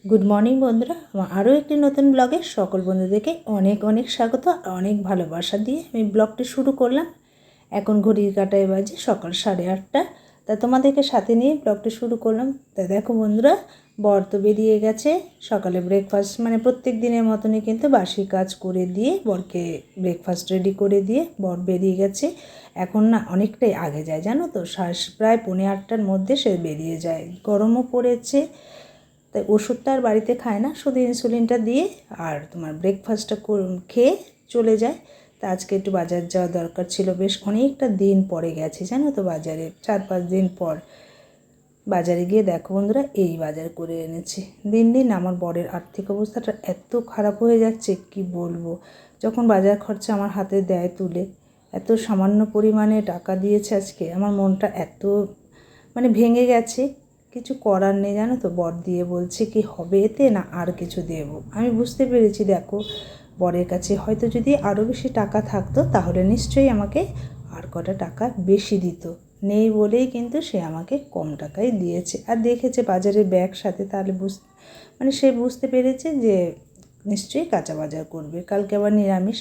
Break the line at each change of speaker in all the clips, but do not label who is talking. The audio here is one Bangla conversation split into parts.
গুড মর্নিং বন্ধুরা, আমার আরও একটি নতুন ব্লগে সকল বন্ধুদেরকে অনেক অনেক স্বাগত আর অনেক ভালোবাসা দিয়ে আমি ব্লগটি শুরু করলাম। এখন ঘড়ির কাঁটায় বাজে সকাল 8:30। তা তোমাদেরকে সাথে নিয়ে ব্লগটি শুরু করলাম। তা দেখো বন্ধুরা, বর তো বেরিয়ে গেছে। সকালে ব্রেকফাস্ট মানে প্রত্যেক দিনের মতনই কিন্তু বাসি কাজ করে দিয়ে বরকে ব্রেকফাস্ট রেডি করে দিয়ে বর বেরিয়ে গেছে। এখন না অনেকটাই আগে যায়, জানো তো, প্রায় 7:45-8টার মধ্যে সে বেরিয়ে যায়। গরমও পড়েছে, তাই ওষুধটা আর বাড়িতে খায় না, শুধু ইনসুলিনটা দিয়ে আর তোমার ব্রেকফাস্টটা খেয়ে চলে যায়। তা আজকে একটু বাজার যাওয়া দরকার ছিল, বেশ অনেকটা দিন পরে গেছে জানো তো, বাজারে 4-5 দিন পর বাজারে গিয়ে দেখো বন্ধুরা এই বাজার করে এনেছি। দিন দিন আমার বরের আর্থিক অবস্থাটা এত খারাপ হয়ে যাচ্ছে কি বলবো। যখন বাজার খরচা আমার হাতে দেয় তুলে, এত সামান্য পরিমাণে টাকা দিয়েছে আজকে, আমার মনটা এত মানে ভেঙে গেছে। কিছু করার নেই জানো তো, বর দিয়ে বলছে কি হবে এতে, না আর কিছু দেব। আমি বুঝতে পেরেছি, দেখো বরের কাছে হয়তো যদি আরও বেশি টাকা থাকতো তাহলে নিশ্চয়ই আমাকে আর কটা টাকা বেশি দিত। নেই বলেই কিন্তু সে আমাকে কম টাকায় দিয়েছে। আর দেখেছে বাজারের ব্যাগ সাথে, তাহলে মানে সে বুঝতে পেরেছে যে নিশ্চয়ই কাঁচা বাজার করবে, কালকে আবার নিরামিষ।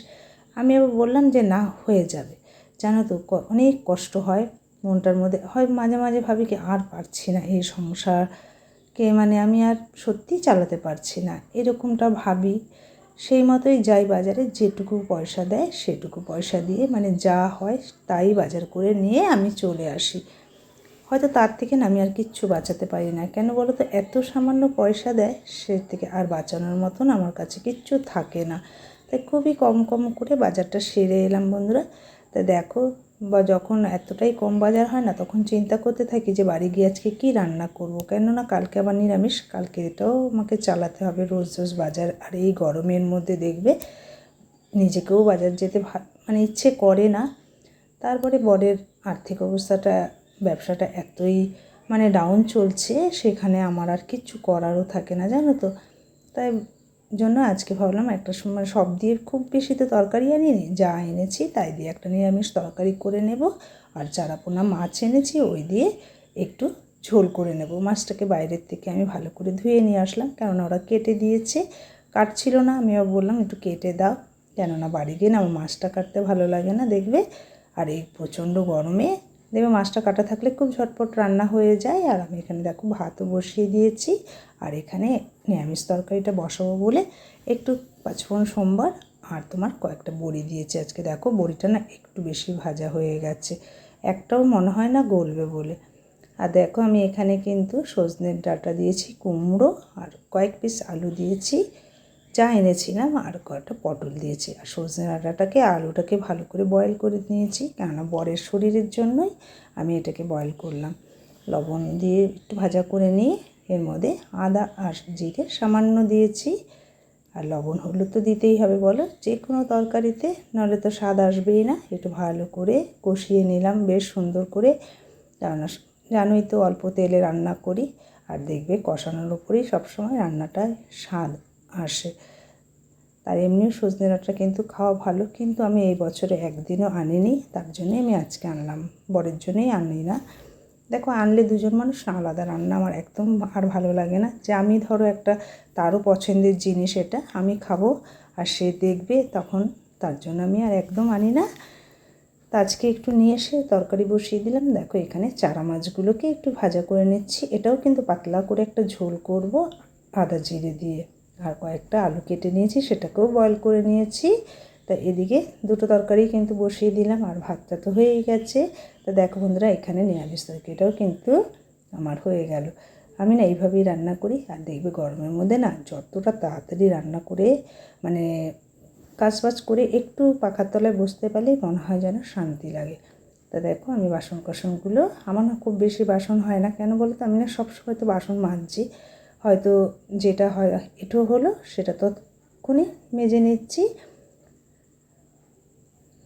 আমি আবার বললাম যে না, হয়ে যাবে। জানো তো অনেক কষ্ট হয় মনটার মধ্যে, হয় মাঝে মাঝে ভাবি কি আর পারছি না এই সংসারকে, মানে আমি আর সত্যিই চালাতে পারছি না, এরকমটা ভাবি। সেই মতোই যাই বাজারে, যেটুকু পয়সা দেয় সেটুকু পয়সা দিয়ে মানে যা হয় তাই বাজার করে নিয়ে আমি চলে আসি। হয়তো তার থেকে না আমি আর কিচ্ছু বাঁচাতে পারি না, কেন বলো তো, এত সামান্য পয়সা দেয়, সে থেকে আর বাঁচানোর মতন আমার কাছে কিচ্ছু থাকে না। তাই খুবই কম কম করে বাজারটা সেরে এলাম বন্ধুরা। তা দেখো, বা যখন এতটাই কম বাজার হয় না, তখন চিন্তা করতে থাকি যে বাড়ি গিয়ে আজকে কী রান্না করব, কেননা কালকে আবার নিরামিষ, কালকে এটাও আমাকে চালাতে হবে রোজ রোজ বাজার। আর এই গরমের মধ্যে দেখবে নিজেকেও বাজার যেতে মানে ইচ্ছে করে না। তারপরে বরের আর্থিক অবস্থাটা, ব্যবসাটা এতই মানে ডাউন চলছে, সেখানে আমার আর কিচ্ছু করারও থাকে না জানো তো। তাই জন্য আজকে ভাবলাম একটা সময় সব দিয়ে খুব বেশি তো তরকারি আনিনি, যা এনেছি তাই দিয়ে একটা নিরামিষ তরকারি করে নেব। আর চারাপোনা মাছ এনেছি, ওই দিয়ে একটু ঝোল করে নেব। মাছটাকে বাইরের থেকে আমি ভালো করে ধুয়ে নিয়ে আসলাম, কেননা ওরা কেটে দিয়েছে, কাটছিল না। আমি আবার বললাম একটু কেটে দাও, কেননা বাড়ি গিয়ে না আমার মাছটা কাটতে ভালো লাগে না দেখবে। আর এই প্রচণ্ড গরমে দেখবে মাছটা কাটা থাকলে খুব ঝটপট রান্না হয়ে যায়। আর আমি এখানে দেখো ভাতও বসিয়ে দিয়েছি, আর এখানে নিরামিষ তরকারিটা বসাবো বলে একটু পাঁচফোড়ন সোমবার আর তোমার কয়েকটা বড়ি দিয়েছি আজকে। দেখো বড়িটা না একটু বেশি ভাজা হয়ে গেছে, একটাও মনে হয় না গলবে বলে। আর দেখো আমি এখানে কিন্তু সজনের ডাঁটা দিয়েছি, কুমড়ো আর কয়েক পিস আলু দিয়েছি, যা এনেছিলাম, আর কয়েকটা পটল দিয়েছি। আর সজনে ডাঁটাটাকে আলুটাকে ভালো করে বয়েল করে নিয়েছি, কেননা বরের শরীরের জন্যই আমি এটাকে বয়েল করলাম। লবণ দিয়ে একটু ভাজা করে নিয়ে এর মধ্যে আদা আর জিরে সামান্য দিয়েছি। আর লবণ হলুদ তো দিতেই হবে বলো, যে কোনো তরকারিতে, নাহলে তো স্বাদ আসবেই না। একটু ভালো করে কষিয়ে নিলাম বেশ সুন্দর করে, কেননা জানোই তো অল্প তেলে রান্না করি, আর দেখবে কষানোর উপরেই সবসময় রান্নাটায় স্বাদ আসে। আর এমনিও সজনে ডাঁটা কিন্তু খাওয়া ভালো, কিন্তু আমি এই বছরে একদিনও আনিনি, তার জন্যই আমি আজকে আনলাম, বরের জন্যই আনি না। দেখো আনলে দুজন মানুষ না, আলাদা রান্না আমার একদম আর ভালো লাগে না, যে আমি ধরো একটা তারও পছন্দের জিনিস এটা আমি খাবো আর সে দেখবে, তখন তার জন্য আমি আর একদম আনি না। তা আজকে একটু নিয়ে এসে তরকারি বসিয়ে দিলাম। দেখো এখানে চারা মাছগুলোকে একটু ভাজা করে নিচ্ছি, এটাও কিন্তু পাতলা করে একটা ঝোল করব আদা জিরে দিয়ে। আর কয়েকটা আলু কেটে নিয়েছি, সেটাকেও বয়েল করে নিয়েছি। তা এদিকে দুটো তরকারি কিন্তু বসিয়ে দিলাম, আর ভাতটা তো হয়েই গেছে। তা দেখো বন্ধুরা, এখানে নিরামিষ তরকারিটাও কিন্তু আমার হয়ে গেল। আমি না এইভাবেই রান্না করি, আর দেখবে গরমের মধ্যে না যতটা তাড়াতাড়ি রান্না করে মানে কাজবাজ করে একটু পাখার তলায় বসতে পারলেই মনে হয় যেন শান্তি লাগে। তা দেখো আমি বাসন কোসনগুলো, আমার না খুব বেশি বাসন হয় না, কেন বলো তো, আমি না সবসময় তো বাসন মাজছি, হয়তো যেটা হয় একটু হলো সেটা তো তখনই মেজে নিচ্ছি।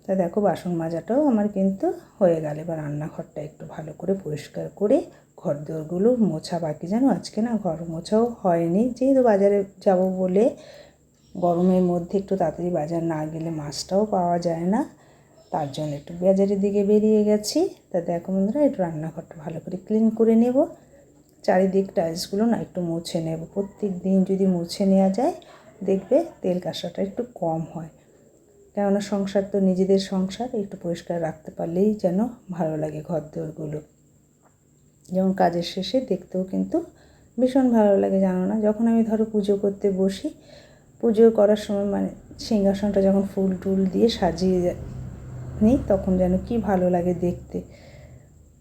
তা দেখো বাসন মাজাটাও আমার কিন্তু হয়ে গেল। এবার রান্নাঘরটা একটু ভালো করে পরিষ্কার করে ঘর দোরগুলো মোছা বাকি, জানো আজকে না ঘর মোছাও হয়নি, যেহেতু বাজারে যাব বলে। গরমের মধ্যে একটু তাড়াতাড়ি বাজার না গেলে মাছটাও পাওয়া যায় না, তার জন্য একটু বাজারের দিকে বেরিয়ে গেছি। তা দেখো বন্ধুরা, একটু রান্নাঘরটা ভালো করে ক্লিন করে নেব। চারিদিক টাইলসগুলো না একটু মুছে নেব। প্রত্যেক দিন যদি মুছে নেওয়া যায় দেখবে তেল কাঁসাটা একটু কম হয়। কেননা সংসার তো নিজেদের সংসার, একটু পরিষ্কার রাখতে পারলেই যেন ভালো লাগে ঘরদোরগুলো। যেমন কাজের শেষে দেখতেও কিন্তু ভীষণ ভালো লাগে, জানো না? যখন আমি ধরো পুজো করতে বসি, পুজো করার সময় মানে সিংহাসনটা যখন ফুল টুল দিয়ে সাজিয়ে নিই তখন যেন কি ভালো লাগে দেখতে।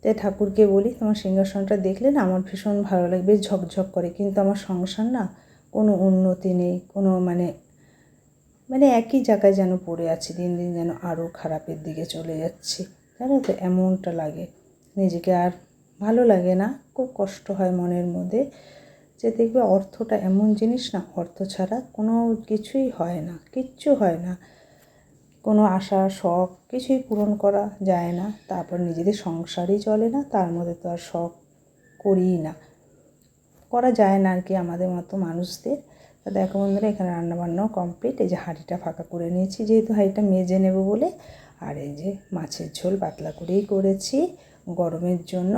তাই ঠাকুরকে বলি, তোমার সিংহাসনটা দেখলে না আমার ভীষণ ভালো লাগে, বেশ ঝকঝক করে। কিন্তু আমার সংসার না কোনো উন্নতি নেই, কোনো মানে একই জায়গায় যেন পড়ে আছি, দিন দিন যেন আরও খারাপের দিকে চলে যাচ্ছি, জানো তো? এমনটা লাগে, নিজেকে আর ভালো লাগে না, খুব কষ্ট হয় মনের মধ্যে। যে দেখবে অর্থটা এমন জিনিস না, অর্থ ছাড়া কোনো কিছুই হয় না, কিচ্ছু হয় না। কোনো আশা শখ কিছুই পূরণ করা যায় না। তারপর নিজেদের সংসারই চলে না, তার মধ্যে তো আর শখ করিই না, করা যায় না আর কি আমাদের মতো মানুষদের। তো দেখো বন্ধুরা, এখানে রান্নাবান্নাও কমপ্লিট। এই যে হাঁড়িটা ফাঁকা করে নিয়েছি, যেহেতু হাঁড়িটা মেজে নেব বলে। আর এই যে মাছের ঝোল পাতলা করেই করেছি গরমের জন্য।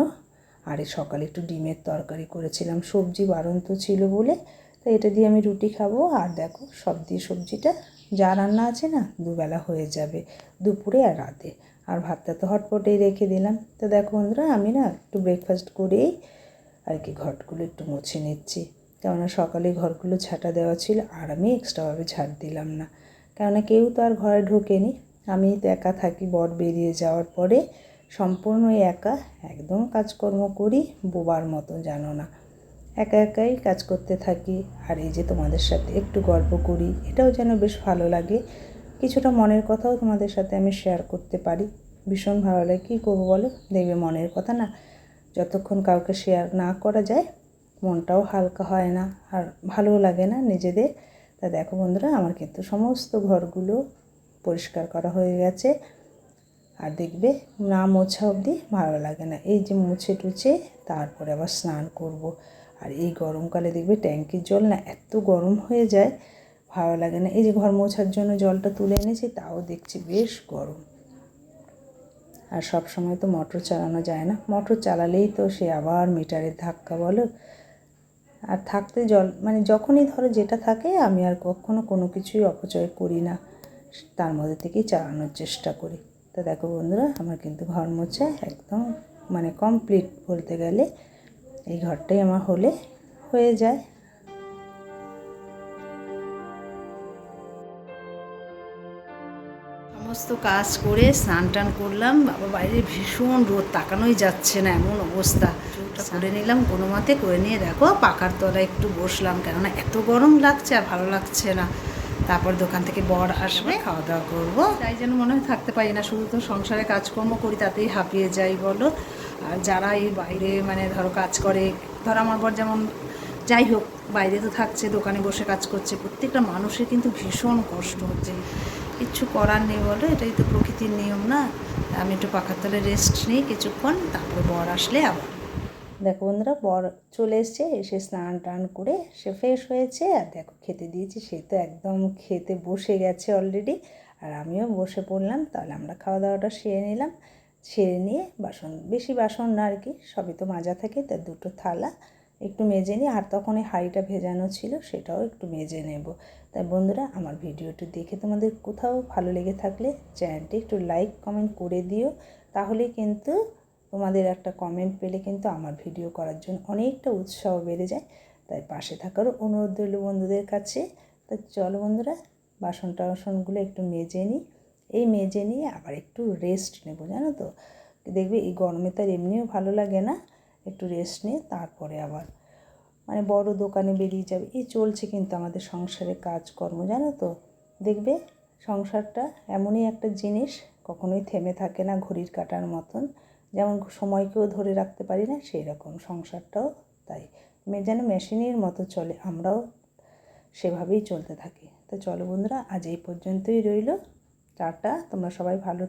আর এই সকালে একটু ডিমের তরকারি করেছিলাম, সবজি বারন্ত ছিল বলে। তো এটা দিয়ে আমি রুটি খাবো। আর দেখো সব দিয়ে সবজিটা যা রান্না আছে না দুবেলা হয়ে যাবে, দুপুরে আর রাতে। আর ভাতটা তো হটপটেই রেখে দিলাম। তো দেখো বন্ধুরা, আমি না একটু ব্রেকফাস্ট করেই আর কি ঘরগুলো একটু মুছে নিচ্ছি। কেননা সকালে ঘরগুলো ঝাঁটা দেওয়া ছিল, আর আমি এক্সট্রাভাবে ঝাড় দিলাম না। কেননা কেউ তো আর ঘরে ঢোকেনি, আমি তো একা থাকি। বর বেরিয়ে যাওয়ার পরে সম্পূর্ণ একা একদম কাজকর্ম করি, বোবার মতো, জানো না? একা একাই কাজ করতে থাকি। আর এই যে তোমাদের সাথে একটু গল্প করি, এটাও যেন বেশ ভালো লাগে। কিছুটা মনের কথাও তোমাদের সাথে আমি শেয়ার করতে পারি, ভীষণ ভালো লাগে। কী করবো বলো, দেখবে মনের কথা না যতক্ষণ কাউকে শেয়ার না করা যায় মনটাও হালকা হয় না, আর ভালোও লাগে না নিজেদের। তা দেখো বন্ধুরা, আমার কিন্তু সমস্ত ঘরগুলো পরিষ্কার করা হয়ে গেছে। আর দেখবে না মোছা অবধি ভালো লাগে না। এই যে মুছে টুছে তারপরে আবার স্নান করব। আর এই গরমকালে দেখবে ট্যাঙ্কির জল না এত গরম হয়ে যায়, ভালো লাগে না। এই যে ঘর মোছার জন্য জলটা তুলে এনেছি, তাও দেখছি বেশ গরম। আর সব সময় তো মোটর চালানো যায় না, মোটর চালালেই তো সে আবার মিটারের ধাক্কা বলো। আর থাকতে জল মানে যখনই ধরো যেটা থাকে, আমি আর কখনো কোনো কিছুই অপচয় করি না, তার মধ্যে থেকেই চালানোর চেষ্টা করি। তো দেখো বন্ধুরা, আমার কিন্তু ঘর মোছা একদম মানে কমপ্লিট বলতে গেলে। এই ঘরটাই আমার হলে হয়ে যায়। সমস্ত কাজ করে স্নান টান করলাম। বাবা বাইরে ভীষণ রোদ, তাকানোই যাচ্ছে না, এমন অবস্থা। করে নিলাম কোনো মতে, করে নিয়ে দেখো পাখার তলায় একটু বসলাম, কেননা এত গরম লাগছে আর ভালো লাগছে না। তারপর দোকান থেকে বর আসবে, খাওয়া দাওয়া করবো। তাই যেন মনে হয় থাকতে পারি না, শুধু তো সংসারে কাজকর্ম করি তাতেই হাঁপিয়ে যাই বলো। আর যারা এই বাইরে মানে ধরো কাজ করে, ধরো আমার বর যেমন, যাই হোক বাইরে তো থাকছে, দোকানে বসে কাজ করছে, প্রত্যেকটা মানুষের কিন্তু ভীষণ কষ্ট হচ্ছে। কিচ্ছু করার নেই বলো, এটাই তো প্রকৃতির নিয়ম না। আমি একটু পাখার তলে রেস্ট নিই কিছুক্ষণ, তারপরে বর আসলে আবার। দেখো বন্ধুরা, বর চলে এসছে, এসে স্নান টান করে সে ফ্রেশ হয়েছে। আর দেখো খেতে দিয়েছি, সে তো একদম খেতে বসে গেছে অলরেডি। আর আমিও বসে পড়লাম। তাহলে আমরা খাওয়া দাওয়াটা সেরে নিলাম। সেরে নিয়ে বাসন, বেশি বাসন না আর কি, সবই তো মাজা থাকে, তার দুটো থালা একটু মেজে নিই। আর তখন এই হাঁড়িটা ভেজানো ছিল, সেটাও একটু মেজে নেব। তাই বন্ধুরা, আমার ভিডিওটি দেখে তোমাদের কোথাও ভালো লেগে থাকলে চ্যানেলটি একটু লাইক কমেন্ট করে দিও। তাহলে কিন্তু তোমাদের একটা কমেন্ট পেলে কিন্তু আমার ভিডিও করার জন্য অনেকটা উৎসাহ বেড়ে যায়। তাই পাশে থাকারও অনুরোধ রইল বন্ধুদের কাছে। তো চলো বন্ধুরা, বাসন টাসনগুলো একটু মেজে নিই। এই মেজে নিয়ে আবার একটু রেস্ট নেব, জানো তো? দেখবে এই গরমে তো আর এমনিও ভালো লাগে না, একটু রেস্ট নিয়ে তারপরে আবার মানে বড় দোকানে বেরিয়ে যাবে। এই চলছে কিন্তু আমাদের সংসারে কাজকর্ম, জানো তো? দেখবে সংসারটা এমনই একটা জিনিস, কখনোই থেমে থাকে না, ঘড়ির কাঁটার মতন। যেমন সময়কেও ধরে রাখতে পারি না, সেই রকম সংসারটাও তাই যেন মেশিনের মতো চলে, আমরাও সেভাবেই চলতে থাকি। তো চলো বন্ধুরা, আজ এই পর্যন্তই রইল। টাটা, তোমরা সবাই ভালো